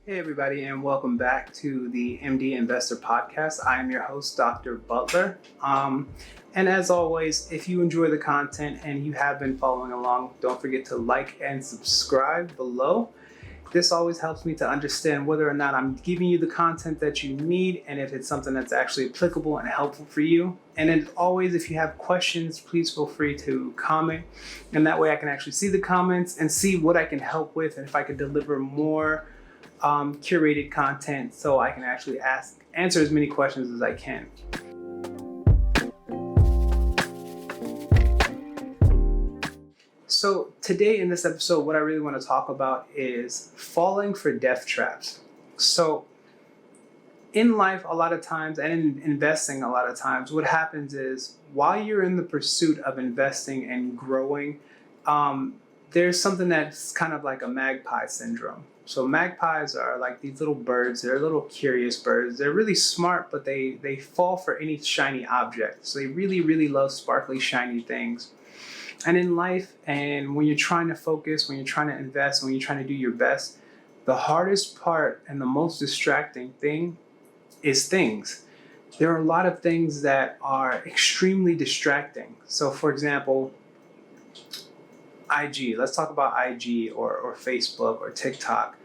Hey, everybody, and welcome back to the MD Investor Podcast. I am your host, Dr. Butler. And as always, if you enjoy the content and you have been following along, don't forget to like and subscribe below. This always helps me to understand whether or not I'm giving you the content that you need and if it's something that's actually applicable and helpful for you. And as always, if you have questions, please feel free to comment. And that way I can actually see the comments and see what I can help with and if I can deliver more curated content so I can actually answer as many questions as I can. So today in this episode, what I really want to talk about is falling for death traps. So in life, a lot of times, and in investing, a lot of times, what happens is while you're in the pursuit of investing and growing, there's something that's kind of like a magpie syndrome. So magpies are like these little birds. They're little curious birds. They're really smart, but they fall for any shiny object. So they really, really love sparkly, shiny things. And in life, and when you're trying to focus, when you're trying to invest, when you're trying to do your best, the hardest part and the most distracting thing is things. There are a lot of things that are extremely distracting. So for example, IG, let's talk about IG or Facebook or TikTok.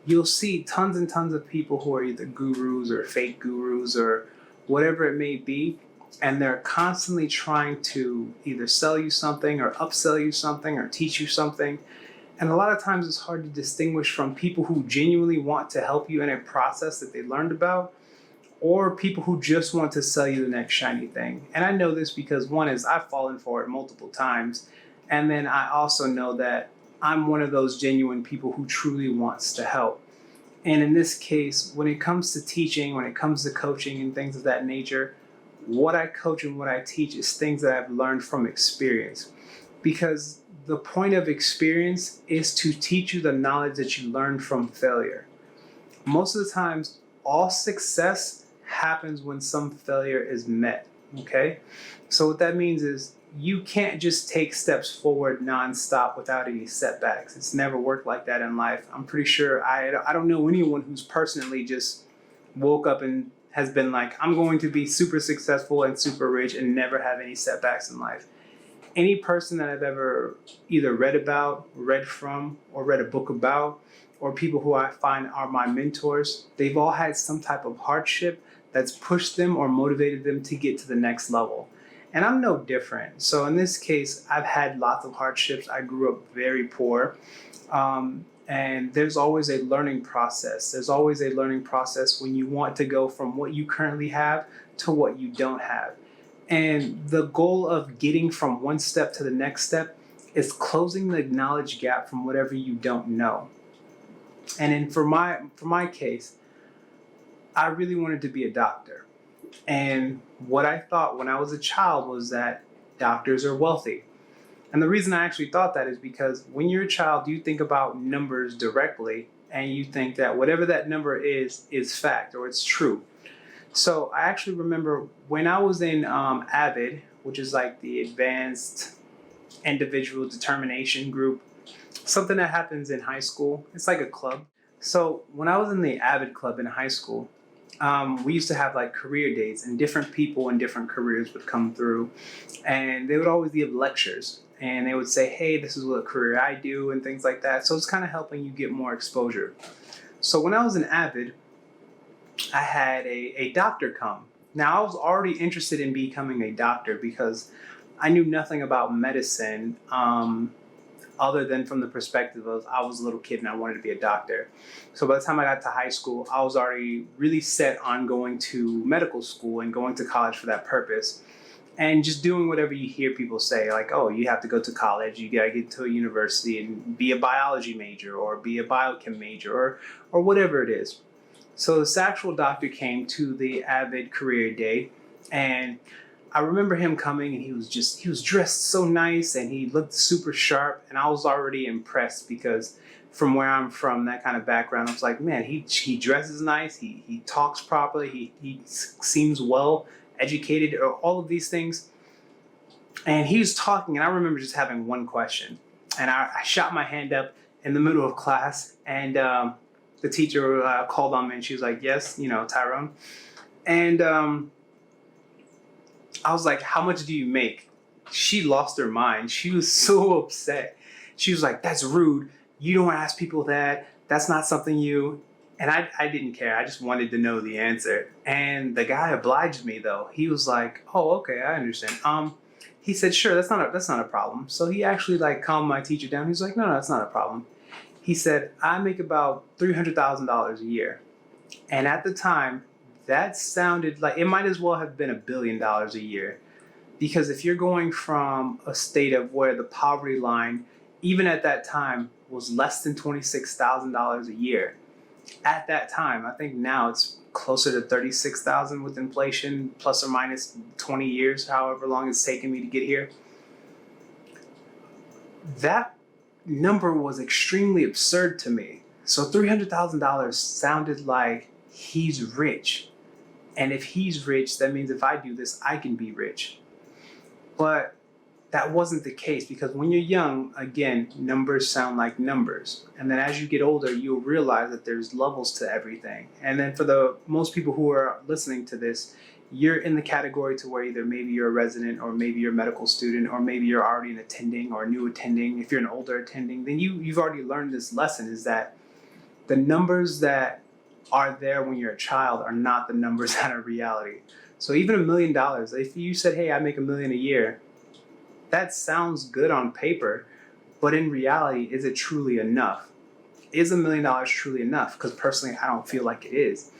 You'll see tons and tons of people who are either gurus or fake gurus or whatever it may be, and they're constantly trying to either sell you something or upsell you something or teach you something. And a lot of times it's hard to distinguish from people who genuinely want to help you in a process that they learned about or people who just want to sell you the next shiny thing. And I know this because one is I've fallen for it multiple times. And then I also know that I'm one of those genuine people who truly wants to help. And in this case, when it comes to teaching, when it comes to coaching and things of that nature, what I coach and what I teach is things that I've learned from experience. Because the point of experience is to teach you the knowledge that you learned from failure. Most of the times, all success happens when some failure is met, okay? So what that means is you can't just take steps forward nonstop without any setbacks. It's never worked like that in life. I'm pretty sure I don't know anyone who's personally just woke up and has been like, I'm going to be super successful and super rich and never have any setbacks in life. Any person that I've ever either read about, read from, or read a book about, or people who I find are my mentors, they've all had some type of hardship that's pushed them or motivated them to get to the next level. And I'm no different. So in this case, I've had lots of hardships. I grew up very poor. And there's always a learning process. There's always a learning process when you want to go from what you currently have to what you don't have. And the goal of getting from one step to the next step is closing the knowledge gap from whatever you don't know. And for my case, I really wanted to be a doctor. And what I thought when I was a child was that doctors are wealthy. And the reason I actually thought that is because when you're a child, you think about numbers directly and you think that whatever that number is fact or it's true. So I actually remember when I was in AVID, which is like the Advanced Individual Determination Group, something that happens in high school. It's like a club. So when I was in the AVID club in high school, we used to have like career days and different people in different careers would come through and they would always give lectures and they would say, hey, this is what career I do and things like that. So it's kind of helping you get more exposure. So when I was in AVID, I had a doctor come. Now I was already interested in becoming a doctor because I knew nothing about medicine other than from the perspective of I was a little kid and I wanted to be a doctor. So by the time I got to high school, I was already really set on going to medical school and going to college for that purpose. And just doing whatever you hear people say, like, oh, you have to go to college, you gotta get to a university and be a biology major or be a biochem major or whatever it is. So this actual doctor came to the AVID career day and I remember him coming and he was dressed so nice and he looked super sharp and I was already impressed because from where I'm from, that kind of background, I was like, man, he dresses nice, he talks properly, he seems well educated, all of these things. And he was talking and I remember just having one question and I shot my hand up in the middle of class and the teacher called on me and she was like, yes, Tyrone. And I was like, how much do you make? She lost her mind. She was so upset. She was like, that's rude. You don't ask people that. That's not something you. And I didn't care. I just wanted to know the answer. And the guy obliged me though. He was like, oh, okay, I understand. He said, sure, that's not a problem. So he actually like calmed my teacher down. He's like, no, that's not a problem. He said, I make about $300,000 a year. And at the time, that sounded like it might as well have been $1 billion a year. Because if you're going from a state of where the poverty line, even at that time, was less than $26,000 a year. At that time, I think now it's closer to 36,000 with inflation, plus or minus 20 years, however long it's taken me to get here. That number was extremely absurd to me. So $300,000 sounded like he's rich. And if he's rich, that means if I do this, I can be rich. But that wasn't the case, because when you're young, again, numbers sound like numbers. And then as you get older, you'll realize that there's levels to everything. And then for the most people who are listening to this, you're in the category to where either maybe you're a resident, or maybe you're a medical student, or maybe you're already an attending or a new attending. If you're an older attending, then you've already learned this lesson, is that the numbers that are there when you're a child are not the numbers that are reality. So even $1 million, if you said, hey, I make $1 million a year, that sounds good on paper, but in reality, is it truly enough? Is $1 million truly enough? Because personally, I don't feel like it is.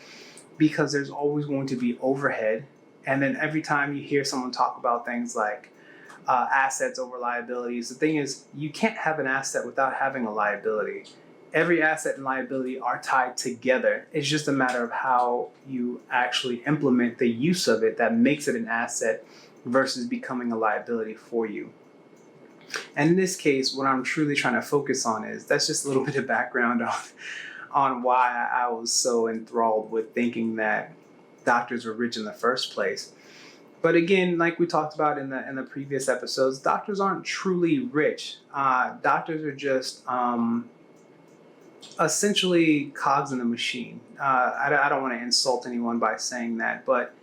Because there's always going to be overhead. And then every time you hear someone talk about things like assets over liabilities, the thing is, you can't have an asset without having a liability. Every asset and liability are tied together. It's just a matter of how you actually implement the use of it that makes it an asset versus becoming a liability for you. And in this case, what I'm truly trying to focus on is, that's just a little bit of background on why I was so enthralled with thinking that doctors were rich in the first place. But again, like we talked about in the previous episodes, doctors aren't truly rich. Doctors are just essentially cogs in the machine. I don't want to insult anyone by saying that, but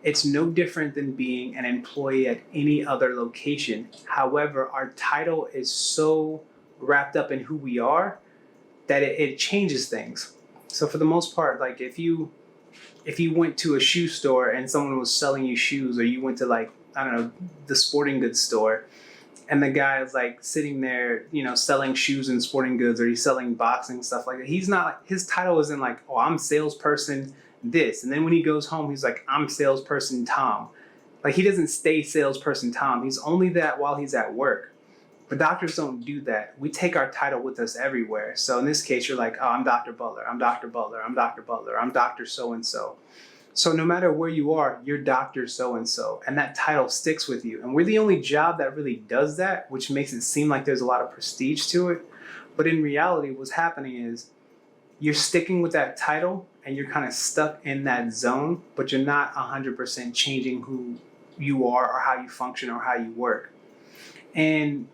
it's no different than being an employee at any other location. However, our title is so wrapped up in who we are that it changes things. So for the most part, like if you went to a shoe store and someone was selling you shoes, or you went to like, I don't know, the sporting goods store, and the guy is like sitting there, selling shoes and sporting goods, or he's selling boxing stuff like that. He's not, his title isn't like, oh, I'm salesperson this. And then when he goes home, he's like, I'm salesperson Tom. Like, he doesn't stay salesperson Tom. He's only that while he's at work. But doctors don't do that. We take our title with us everywhere. So in this case, you're like, oh, I'm Dr. Butler. I'm Dr. Butler. I'm Dr. Butler. I'm Dr. So-and-so. So no matter where you are, you're Dr. So-and-so. And that title sticks with you. And we're the only job that really does that, which makes it seem like there's a lot of prestige to it. But in reality, what's happening is you're sticking with that title and you're kind of stuck in that zone, but you're not 100% changing who you are or how you function or how you work. And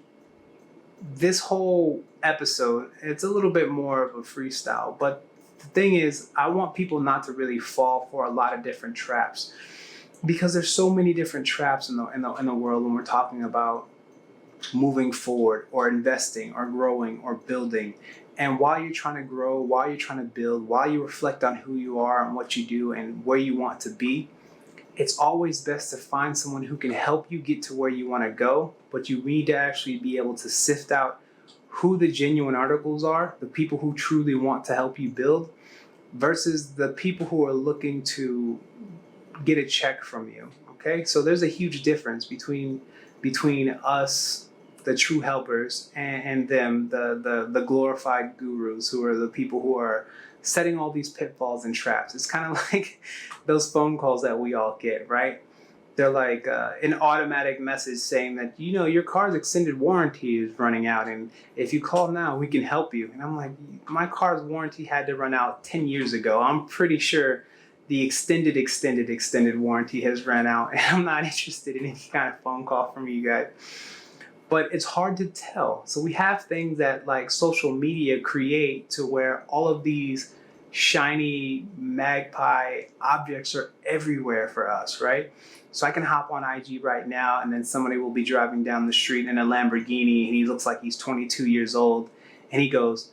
this whole episode, it's a little bit more of a freestyle, but the thing is, I want people not to really fall for a lot of different traps, because there's so many different traps in the world when we're talking about moving forward or investing or growing or building. And while you're trying to grow, while you're trying to build, while you reflect on who you are and what you do and where you want to be, it's always best to find someone who can help you get to where you want to go, but you need to actually be able to sift out who the genuine articles are, the people who truly want to help you build, versus the people who are looking to get a check from you. Okay? So there's a huge difference between us, the true helpers, and them, the glorified gurus, who are the people who are setting all these pitfalls and traps. It's kind of like those phone calls that we all get, right? They're like an automatic message saying that, your car's extended warranty is running out, and if you call now, we can help you. And I'm like, my car's warranty had to run out 10 years ago. I'm pretty sure the extended warranty has run out, and I'm not interested in any kind of phone call from you guys. But it's hard to tell. So we have things that like social media create to where all of these shiny magpie objects are everywhere for us, right? So I can hop on IG right now, and then somebody will be driving down the street in a Lamborghini, and he looks like he's 22 years old, and he goes,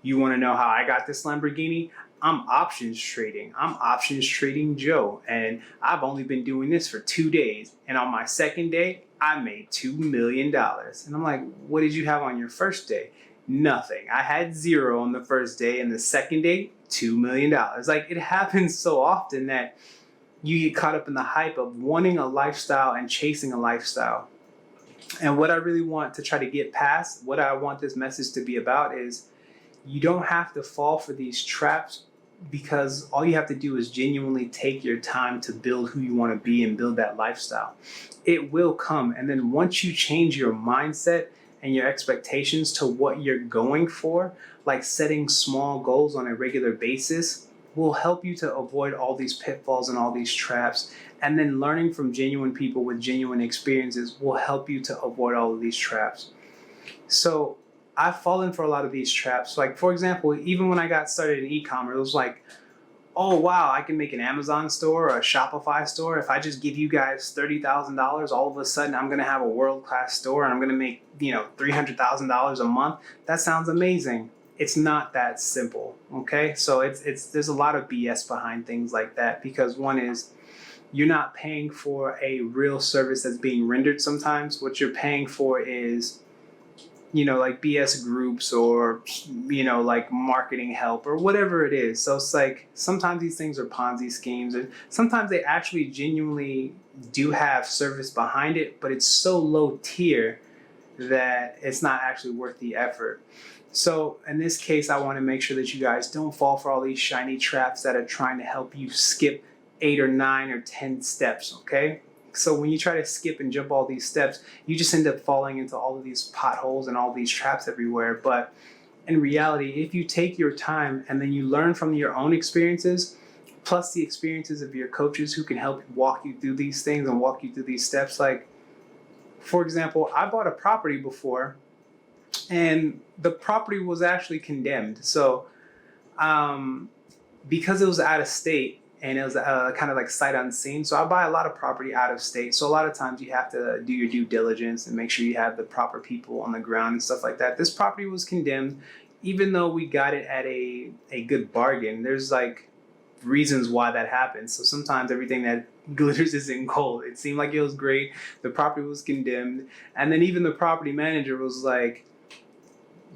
"You want to know how I got this Lamborghini? I'm options trading. I'm options trading Joe, and I've only been doing this for 2 days. And on my second day, I made $2 million." And I'm like, "What did you have on your first day?" "Nothing. I had zero on the first day, and the second day, $2 million." Like, it happens so often that you get caught up in the hype of wanting a lifestyle and chasing a lifestyle. And what I really want to try to get past, what I want this message to be about, is you don't have to fall for these traps, because all you have to do is genuinely take your time to build who you want to be and build that lifestyle. It will come. And then once you change your mindset and your expectations to what you're going for, like setting small goals on a regular basis, will help you to avoid all these pitfalls and all these traps. And then learning from genuine people with genuine experiences will help you to avoid all of these traps. So I've fallen for a lot of these traps. Like, for example, even when I got started in e-commerce, it was like, oh wow, I can make an Amazon store or a Shopify store. If I just give you guys $30,000, all of a sudden I'm gonna have a world-class store, and I'm gonna make, $300,000 a month. That sounds amazing. It's not that simple, okay? So it's there's a lot of BS behind things like that, because one is, you're not paying for a real service that's being rendered sometimes. What you're paying for is, like BS groups, or, like marketing help or whatever it is. So it's like, sometimes these things are Ponzi schemes, and sometimes they actually genuinely do have service behind it, but it's so low tier that it's not actually worth the effort. So in this case, I want to make sure that you guys don't fall for all these shiny traps that are trying to help you skip 8 or 9 or 10 steps, okay? So when you try to skip and jump all these steps, you just end up falling into all of these potholes and all these traps everywhere. But in reality, if you take your time and then you learn from your own experiences, plus the experiences of your coaches who can help walk you through these things and walk you through these steps. Like, for example, I bought a property before, and the property was actually condemned. So because it was out of state, and it was kind of like sight unseen. So I buy a lot of property out of state. So a lot of times you have to do your due diligence and make sure you have the proper people on the ground and stuff like that. This property was condemned, even though we got it at a good bargain. There's like reasons why that happens. So sometimes everything that glitters isn't gold. It seemed like it was great. The property was condemned. And then even the property manager was like,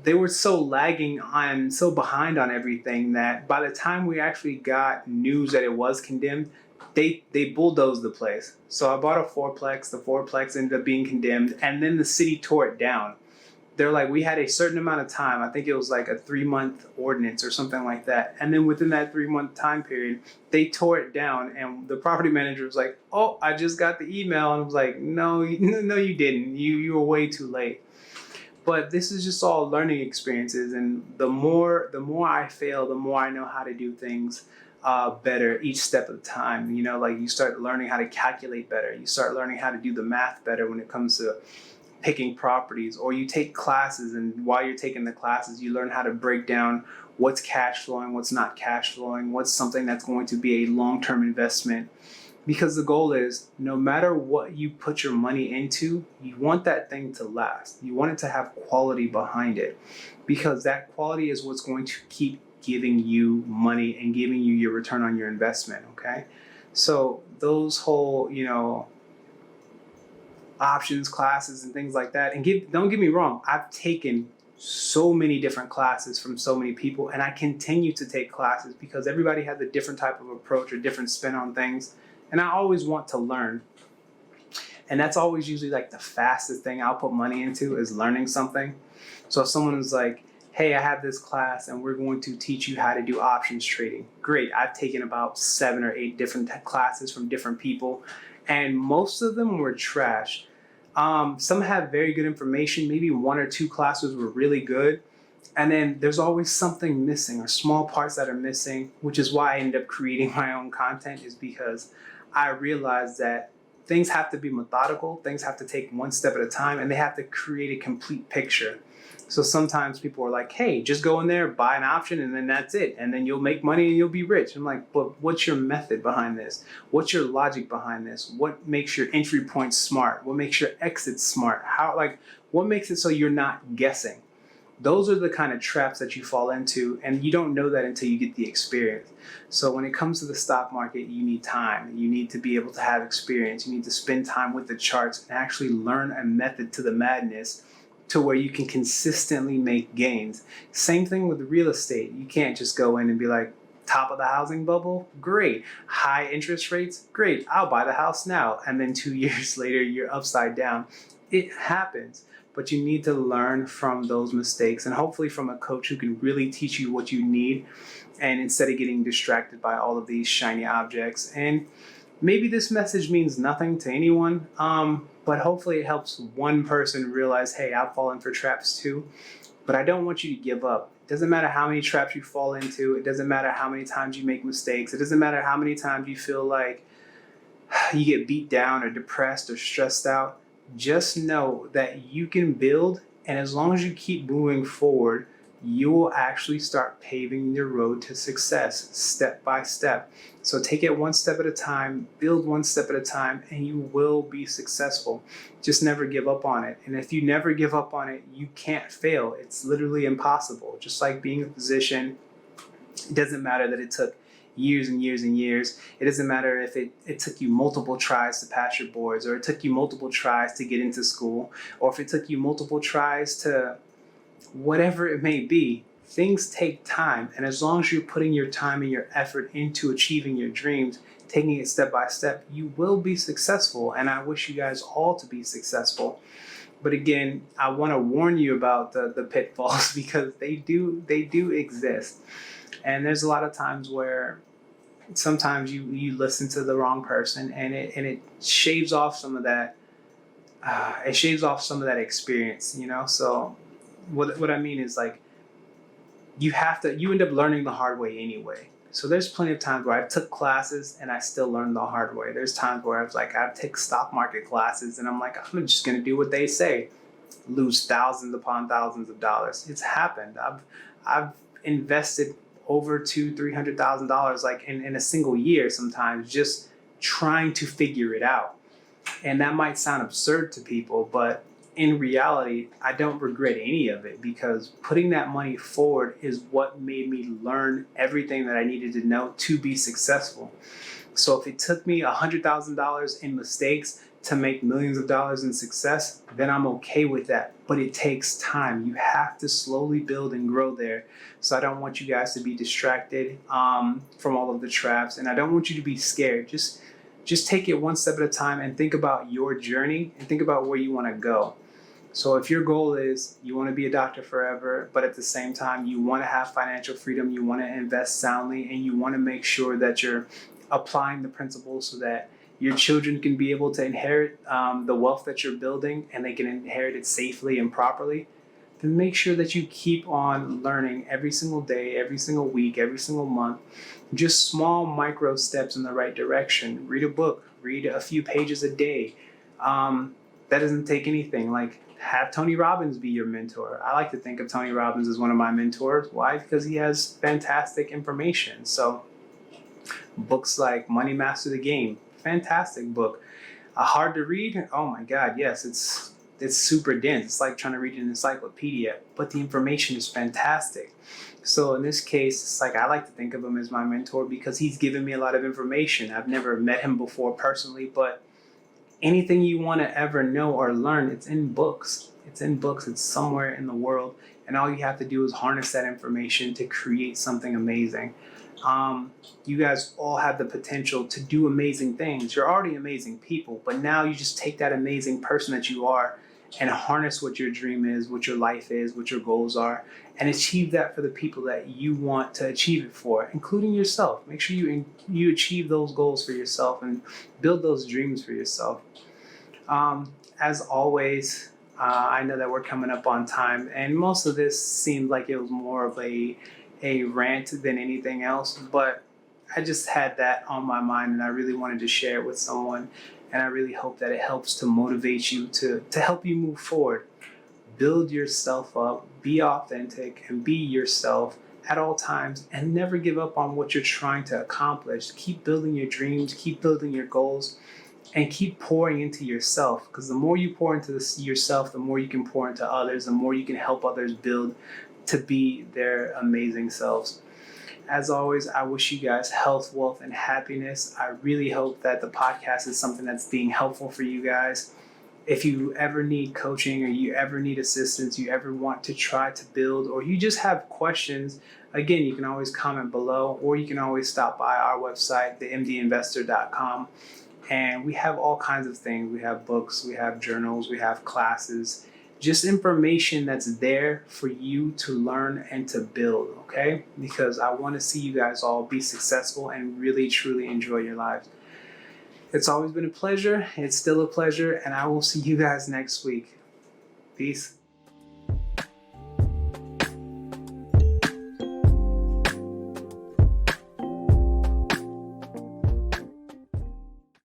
they were so behind on everything, that by the time we actually got news that it was condemned, they bulldozed the place. So I bought a fourplex. The fourplex ended up being condemned, and then the city tore it down. They're like, we had a certain amount of time. I think it was like a 3-month ordinance or something like that. And then within that 3-month time period, they tore it down. And the property manager was like, "Oh, I just got the email." And I was like, no, you didn't. You were way too late. But this is just all learning experiences, and the more I fail, the more I know how to do things better each step of the time. Like, you start learning how to calculate better. You start learning how to do the math better when it comes to picking properties. Or you take classes, and while you're taking the classes, you learn how to break down what's cash flowing, what's not cash flowing, what's something that's going to be a long-term investment. Because the goal is, no matter what you put your money into, you want that thing to last. You want it to have quality behind it, because that quality is what's going to keep giving you money and giving you your return on your investment, okay? So those whole, options classes and things like that, and don't get me wrong, I've taken so many different classes from so many people, and I continue to take classes, because everybody has a different type of approach or different spin on things. And I always want to learn. And that's always usually like the fastest thing I'll put money into, is learning something. So if someone is like, "Hey, I have this class and we're going to teach you how to do options trading." Great. I've taken about 7 or 8 different classes from different people, and most of them were trash. Some have very good information. Maybe 1 or 2 classes were really good. And then there's always something missing, or small parts that are missing, which is why I ended up creating my own content, is because I realized that things have to be methodical, things have to take one step at a time, and they have to create a complete picture. So sometimes people are like, hey, just go in there, buy an option, and then that's it. And then you'll make money and you'll be rich. I'm like, but what's your method behind this? What's your logic behind this? What makes your entry point smart? What makes your exit smart? What makes it so you're not guessing? Those are the kind of traps that you fall into, and you don't know that until you get the experience. So when it comes to the stock market, you need time. You need to be able to have experience. You need to spend time with the charts and actually learn a method to the madness to where you can consistently make gains. Same thing with real estate. You can't just go in and be like, top of the housing bubble, great. High interest rates, great. I'll buy the house now. And then 2 years later, you're upside down. It happens. But you need to learn from those mistakes, and hopefully from a coach who can really teach you what you need, and instead of getting distracted by all of these shiny objects. And maybe this message means nothing to anyone, but hopefully it helps one person realize, hey, I've fallen for traps too. But I don't want you to give up. It doesn't matter how many traps you fall into. It doesn't matter how many times you make mistakes. It doesn't matter how many times you feel like you get beat down or depressed or stressed out. Just know that you can build, and as long as you keep moving forward, you will actually start paving your road to success step by step. So take it one step at a time, build one step at a time, and you will be successful. Just never give up on it. And if you never give up on it, you can't fail. It's literally impossible. Just like being a physician, it doesn't matter that it took years and years and years. It doesn't matter if it took you multiple tries to pass your boards, or it took you multiple tries to get into school, or if it took you multiple tries to whatever it may be. Things take time. And as long as you're putting your time and your effort into achieving your dreams, taking it step by step, you will be successful. And I wish you guys all to be successful. But again, I want to warn you about the pitfalls because they do exist. And there's a lot of times where sometimes you listen to the wrong person, and it shaves off some of that. It shaves off some of that experience, you know. So what I mean is, like, you end up learning the hard way anyway. So there's plenty of times where I took classes and I still learned the hard way. There's times where I've taken stock market classes and I'm like, I'm just gonna do what they say, lose thousands upon thousands of dollars. It's happened. I've invested over $200,000-$300,000 like in a single year sometimes, just trying to figure it out. And that might sound absurd to people, but in reality, I don't regret any of it, because putting that money forward is what made me learn everything that I needed to know to be successful. So if it took me $100,000 in mistakes to make millions of dollars in success, then I'm okay with that. But it takes time. You have to slowly build and grow there. So I don't want you guys to be distracted from all of the traps, and I don't want you to be scared. Just take it one step at a time and think about your journey and think about where you want to go. So if your goal is you want to be a doctor forever, but at the same time you want to have financial freedom, you want to invest soundly, and you want to make sure that you're applying the principles so that your children can be able to inherit the wealth that you're building, and they can inherit it safely and properly, then make sure that you keep on learning every single day, every single week, every single month. Just small micro steps in the right direction. Read a book, read a few pages a day. That doesn't take anything. Like, have Tony Robbins be your mentor. I like to think of Tony Robbins as one of my mentors. Why? Because he has fantastic information. So books like Money Master the Game, fantastic book. Hard to read? Oh my God, yes, it's super dense. It's like trying to read an encyclopedia, but the information is fantastic. So in this case, it's like I like to think of him as my mentor because he's given me a lot of information. I've never met him before personally, but anything you want to ever know or learn, it's in books. It's in books. It's somewhere in the world. And all you have to do is harness that information to create something amazing. You guys all have the potential to do amazing things. You're already amazing people, but now you just take that amazing person that you are and harness what your dream is, what your life is, what your goals are, and achieve that for the people that you want to achieve it for, including yourself. Make sure you achieve those goals for yourself and build those dreams for yourself. As always, I know that we're coming up on time, and most of this seemed like it was more of a rant than anything else, but I just had that on my mind and I really wanted to share it with someone, and I really hope that it helps to motivate you to help you move forward. build yourself up, be authentic, and be yourself at all times, and never give up on what you're trying to accomplish. Keep building your dreams, keep building your goals, and keep pouring into yourself, because the more you pour into yourself, the more you can pour into others, the more you can help others build to be their amazing selves. As always, I wish you guys health, wealth, and happiness. I really hope that the podcast is something that's being helpful for you guys. If you ever need coaching, or you ever need assistance, you ever want to try to build, or you just have questions, again, you can always comment below, or you can always stop by our website, themdinvestor.com. And we have all kinds of things. We have books, we have journals, we have classes, just information that's there for you to learn and to build, okay? Because I want to see you guys all be successful and really, truly enjoy your lives. It's always been a pleasure. It's still a pleasure. And I will see you guys next week. Peace.